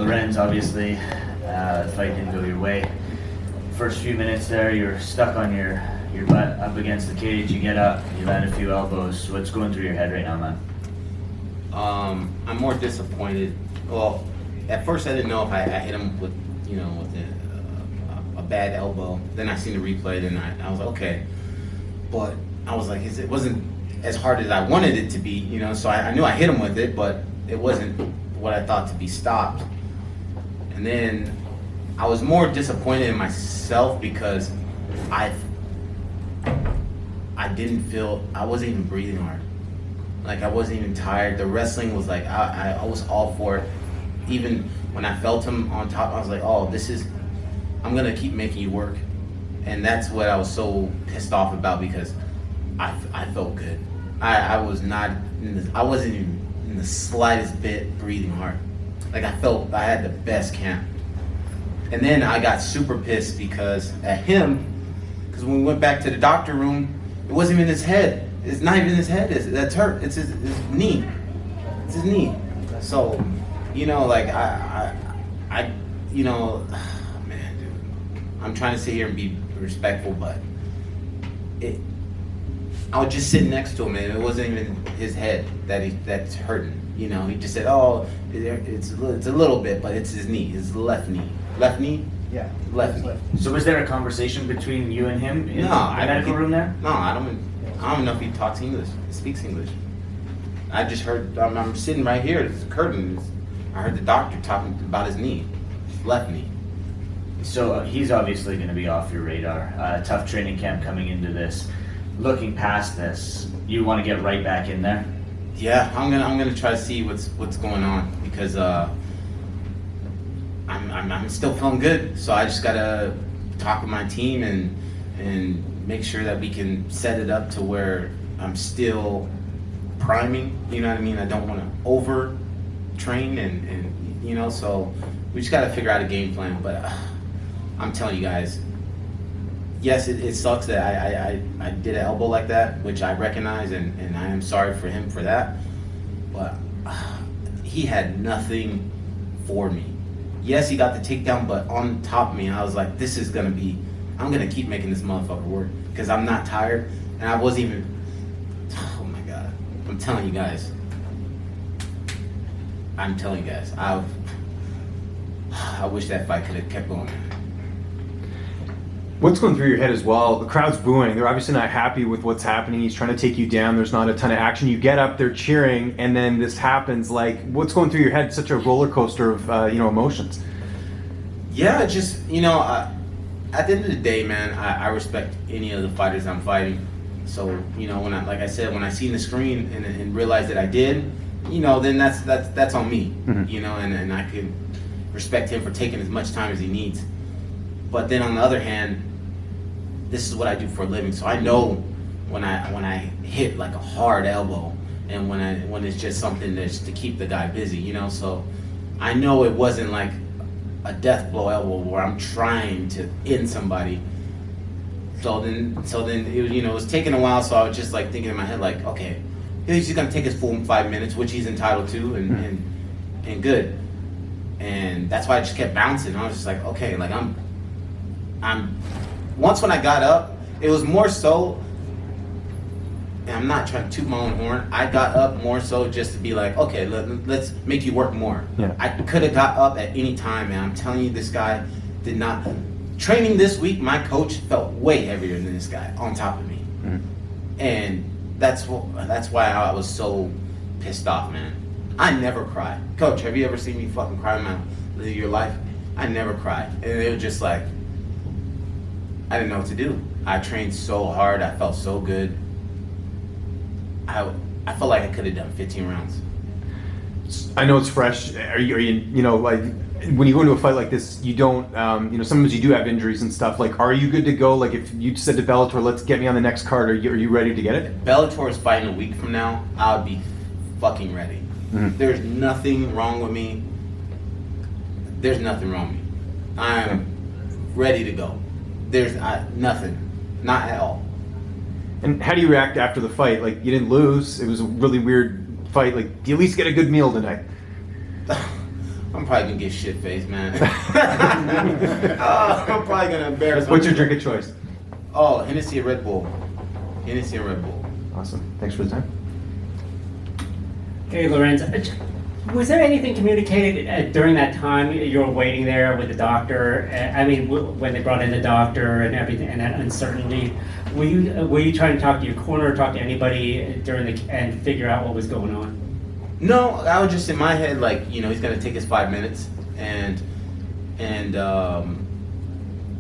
Lorenz, obviously, the fight didn't go your way. First few minutes there, you're stuck on your butt up against the cage. You get up, you land a few elbows. What's going through your head right now, man? I'm more disappointed. Well, at first I didn't know if I hit him with a bad elbow. Then I seen the replay, then I was like, okay. But I was like, it wasn't as hard as I wanted it to be, so I knew I hit him with it, but it wasn't what I thought to be stopped. And then I was more disappointed in myself because I wasn't even breathing hard. Like, I wasn't even tired. The wrestling was like, I was all for it. Even when I felt him on top, I was like, oh, I'm gonna keep making you work. And that's what I was so pissed off about, because I felt good. I wasn't even in the slightest bit breathing hard. Like, I felt I had the best camp. And then I got super pissed because when we went back to the doctor room, it wasn't even his head. It's not even his head that's hurt. It's his knee. It's his knee. So, like man, dude, I'm trying to sit here and be respectful, but I was just sitting next to him, and it wasn't even his head that's hurting. He just said, "Oh, it's a little bit, but it's his knee, his left knee." Left knee? Yeah. Left knee. So was there a conversation between you and him in the I medical room there? No, I don't know if he talks English. He speaks English. I just heard. I'm sitting right here. There's a curtain. I heard the doctor talking about his knee, his left knee. So he's obviously going to be off your radar. Tough training camp coming into this. Looking past this, you want to get right back in there? Yeah, I'm gonna try to see what's going on, because I'm still feeling good. So I just gotta talk with my team and make sure that we can set it up to where I'm still priming. You know what I mean? I don't want to over train and so we just gotta figure out a game plan. But I'm telling you guys, yes, it sucks that I did an elbow like that, which I recognize, and I am sorry for him for that. But he had nothing for me. Yes, he got the takedown, but on top of me, I was like, I'm gonna keep making this motherfucker work, because I'm not tired, and I wasn't even, oh my God. I'm telling you guys, I wish that fight could have kept going. What's going through your head as well? The crowd's booing. They're obviously not happy with what's happening. He's trying to take you down. There's not a ton of action. You get up, they're cheering, and then this happens. Like, what's going through your head? Such a roller coaster of emotions. Yeah, just at the end of the day, man, I respect any of the fighters I'm fighting. So when I seen the screen and realized that I did, then that's on me. Mm-hmm. And I can respect him for taking as much time as he needs. But then on the other hand, this is what I do for a living, so I know when I hit like a hard elbow, and when it's just something that's to keep the guy busy, So I know it wasn't like a death blow elbow where I'm trying to end somebody. So then it was taking a while. So I was just like thinking in my head, like, okay, he's just gonna take his full 5 minutes, which he's entitled to, and good. And that's why I just kept bouncing. I was just like, okay, like I'm. Once when I got up, it was more so, and I'm not trying to toot my own horn, I got up more so just to be like, okay, let's make you work more. Yeah. I could have got up at any time, man. I'm telling you, this guy did not. Training this week, my coach felt way heavier than this guy on top of me. Mm-hmm. And that's why I was so pissed off, man. I never cry. Coach, have you ever seen me fucking cry in your life? I never cry. And it was just like, I didn't know what to do. I trained so hard. I felt so good. I felt like I could have done 15 rounds. I know it's fresh. Are you like, when you go into a fight like this, you don't, sometimes you do have injuries and stuff. Like, are you good to go? Like, if you said to Bellator, let's get me on the next card, are you ready to get it? If Bellator is fighting a week from now, I would be fucking ready. Mm-hmm. There's nothing wrong with me. There's nothing wrong with me. I'm ready to go. There's nothing. Not at all. And how do you react after the fight? Like, you didn't lose. It was a really weird fight. Like, do you at least get a good meal tonight? I'm I'm probably gonna get shit faced, man. I'm probably gonna embarrass. What's your drink of choice? Oh, Hennessy and Red Bull. Hennessy and Red Bull. Awesome. Thanks for the time. Okay, Lorenz, was there anything communicated during that time you were waiting there with the doctor? I mean, when they brought in the doctor and everything, and that uncertainty, were you trying to talk to your corner or talk to anybody and figure out what was going on? No, I was just in my head like, you know, he's gonna take his 5 minutes, and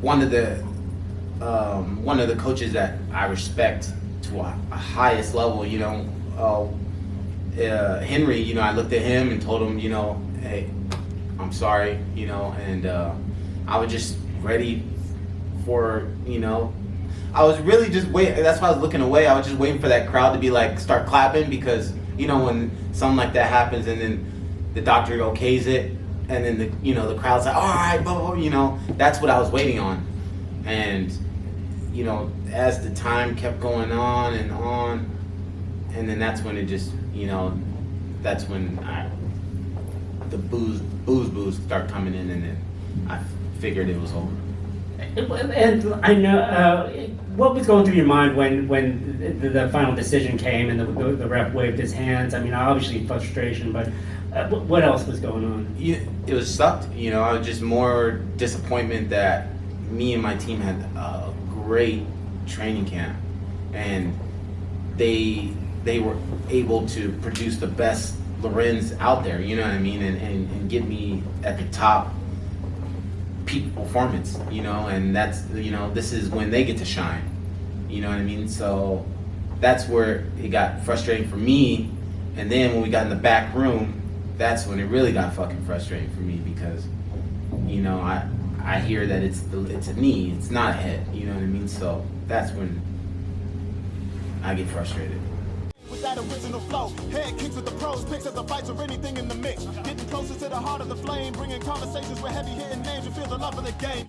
one of the coaches that I respect to a highest level, you know, Henry, you know, I looked at him and told him, you know, hey, I'm sorry, you know, and I was just ready for, you know, I was really just waiting. That's why I was looking away. I was just waiting for that crowd to be like, start clapping, because, you know, when something like that happens and then the doctor okays it, and then the, you know, the crowd's like, all right, blah, blah, you know, that's what I was waiting on. And, you know, as the time kept going on, and then that's when it just, you know, that's when the booze start coming in, and then I figured it was over. And I know, what was going through your mind when the final decision came and the ref waved his hands? I mean, obviously frustration, but what else was going on? It was sucked, you know. I was just more disappointment that me and my team had a great training camp, and they were able to produce the best Lorenz out there, you know what I mean, and get me at the top peak performance, you know, and that's, you know, this is when they get to shine, you know what I mean. So that's where it got frustrating for me. And then when we got in the back room, that's when it really got fucking frustrating for me, because, you know, I hear that it's a knee, it's not a head, you know what I mean. So that's when I get frustrated. With that original flow, head kicks with the pros, picks at the fights or anything in the mix. Getting closer to the heart of the flame, bringing conversations with heavy hitting names. You feel the love of the game.